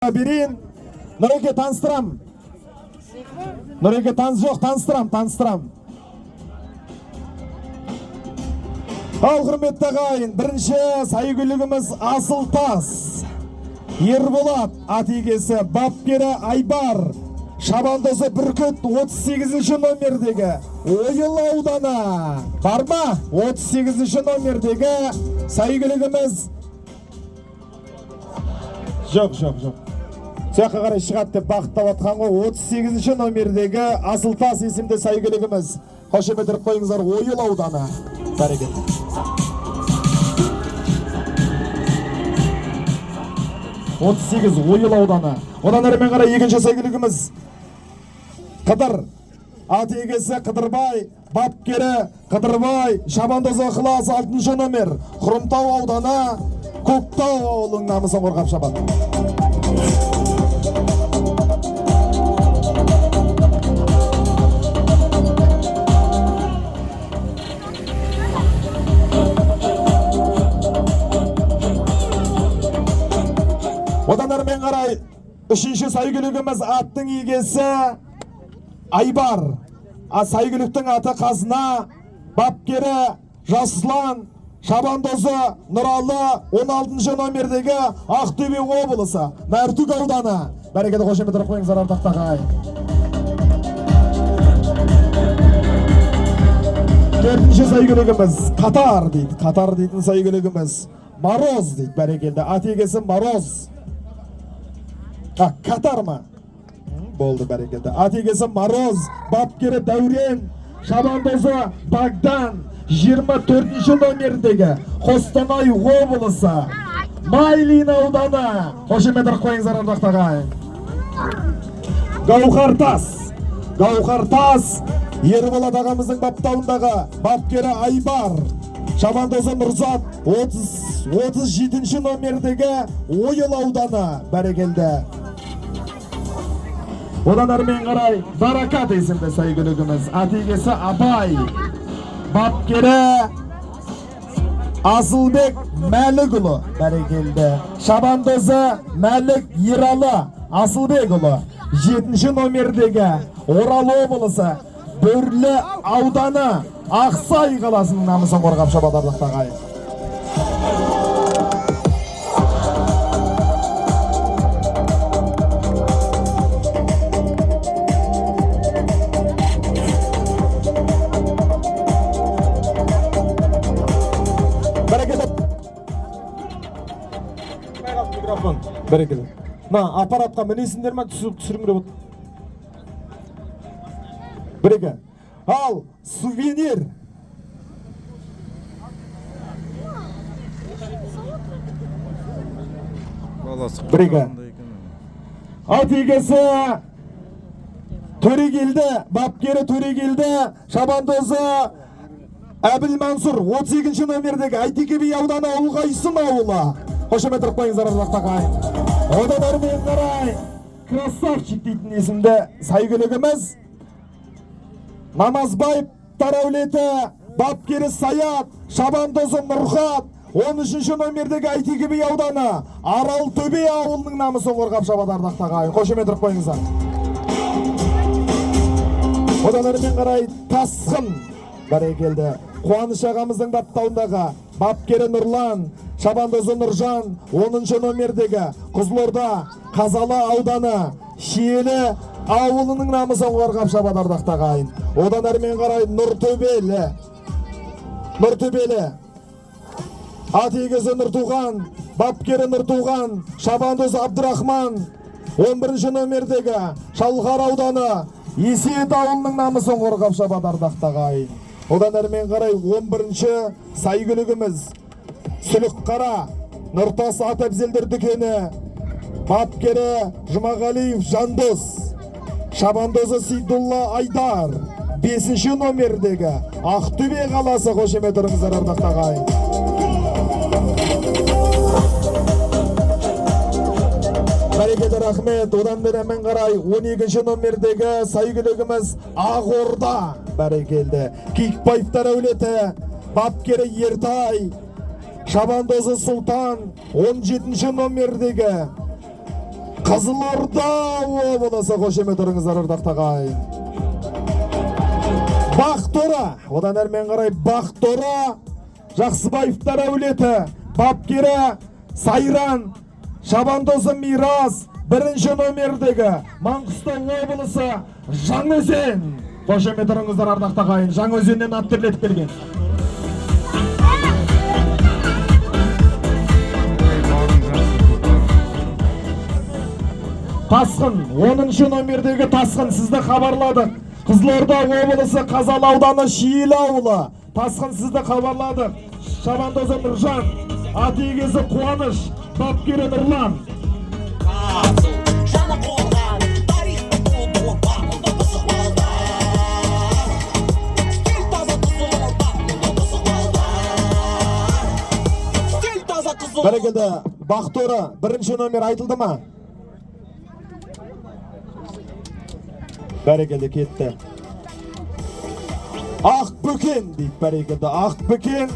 Берейін, Нұреке таныстырам. Нұреке жоқ, таныстырам. Ал құрметті ағайын, бірінші сайгүлігіміз Асылтас. Ерболат атегесі бапкері Айбар. Шабандозы Бүркіт 38-ші номердегі Ойыл ауданы. Бар ма? 38-ші номердегі сайгүлігіміз. Жоқ. Саяққа қарай шығады деп бақыттап атқан ғой. 38-ші номердегі Асылтас есімді сайгүлігіміз. Қошеметтіріп қойыңыздар, Ойыл ауданы. Бәрекелді. Ойыл ауданы. Одан әрмен қарай екінші сайгүлігіміз Қыдыр. Ат егесі Қыдырбай, бапкері Қыдырбай, Шабандозы Ықылас 6-шы номер. Құрымтау ауданы, Көктау ауылының намысын қорғап шабады. Одан әрмен қарай үшінші сайгүлігіміз аттың егесі Айбар. Сайгүліктің аты Қазына, бапкері Жасұлан, Шабандозы Нұралы 16-шы номердегі Ақтөбе облысы, Мәртөк ауданы. Бәрекелді, қошеметтіріп қойыңыздар ардақты ағайын. Төртінші сайгүлігіміз Қатар дейді. Қатар дейтін сайгүлігіміз Мароз дейді. Бәрекелді, ат егесі Мароз. Қатар ма? Болды, бәрекелді. Ат егесі Мароз, бапкері Дәурен, Шабандозы Багдан 24-ші номердегі Қостанай облысы, Майлин ауданы. Қошеметтіріп қойыңыздар ардақты ағайын. Гауһартас Ерболат ағамыздың баптауындағы бапкері Айбар. Шабандозы Нұрзат 37-ші номердегі Ойыл ауданы. Бәрекелді. Одан әрмен қарай Баракат есімді сайгүлігіміз. Ат егесі Абай, бапкері Асылбек Мәлікұлы. Бәрекелді. Шабандозы Мәлік Ералы Асылбекұлы 7-ші номердегі Орал облысы, Бөрлі ауданы, Ақсай қаласының намысын қорғап шабады ардақты ағайын. Бәрекелді. Аппаратқа мінесіңдер ма, түсіріңдер бұд. Біреке. Ал, сувенир. Біреке. Ат егесі Төрегелді, бапкері Төрегелді, Шабандозы Әбіл Мансұр 38-ші номердегі Әйтеке би ауданы Ұлғайсын ауылы. Қошеметтіріп қойыңыздар ардақты ағайын. Одан әрмен қарай Красавчик дейтін есімді сайгүлігіміз Намазбаев Тараулеті, бапкері Саят, Шабандозы Нұрхат 13-ші номердегі Әйтеке би ауданы Аралтөбе ауылының намысын қорғап шабады ардақты ағайын. Қошеметтіріп қойыңыздар. Одан әрмен қарай Тасқын. Бәрекелді. Қуаныш ағамыздың баптауындағы бапкері Нұрлан, Шабандозы Нұржан 10-ші номердегі Қызылорда Қазалы ауданы Шиелі ауылының намысын қорғап шабады ардақты ағайын. Одан әрмен қарай Нұртөбелі. Ат егесі Нұртуған, бапкері Нұртуған, Шабандозы Абдырахман 11-ші номердегі Шалғар ауданы Есет ауылының намысын қорғап шабады ардақты ағайын. Одан әрмен қарай 11-ші сайгүлігіміз Сүлікқара Нұртас ат әбзелдер дүкені, бапкері Жұмағалиев Жандос, Шабандозы Сейдулла Айдар 5-ші номердегі Ақтөбе қаласы. Қошеметтіріңіздер ардақты ағайын. Бәрекелді, рахмет. Одан әрмен қарай 12-ші номердегі сайгүлігіміз Ақорда. Бәрекелді. Кикбаевтар әулеті, бапкері Ертай, Шабандозы Сұлтан 17-ші номердегі Қызылорда облысы қошеметтеріңіздер ардақтағай. Бақтора, одан әрмен қарай Бақтора, Жақсыбаевтар әулеті, бапкері Сайран, Шабандозы Мирас, бірінші номердегі Маңғыстау облысы Жаңаөзен. Қошеметтеріңіздер ардақтағай. Жаңаөзеннен ат терлетіп келген. Тасқын, 10-шы номердегі Тасқын сізді хабарладық. Қызылорда облысы Қазалы ауданы Шиелі ауылы. Тасқын сізді хабарладық. Шабандозы Нұржан, аты егесі Қуаныш, бапкері Нұрлан. Бәрекелді, Бақтора, бірінші номер айтылды ма? Бәрекелді, кетті. Ақбөкен дейді, бәрекелді, Ақбөкен.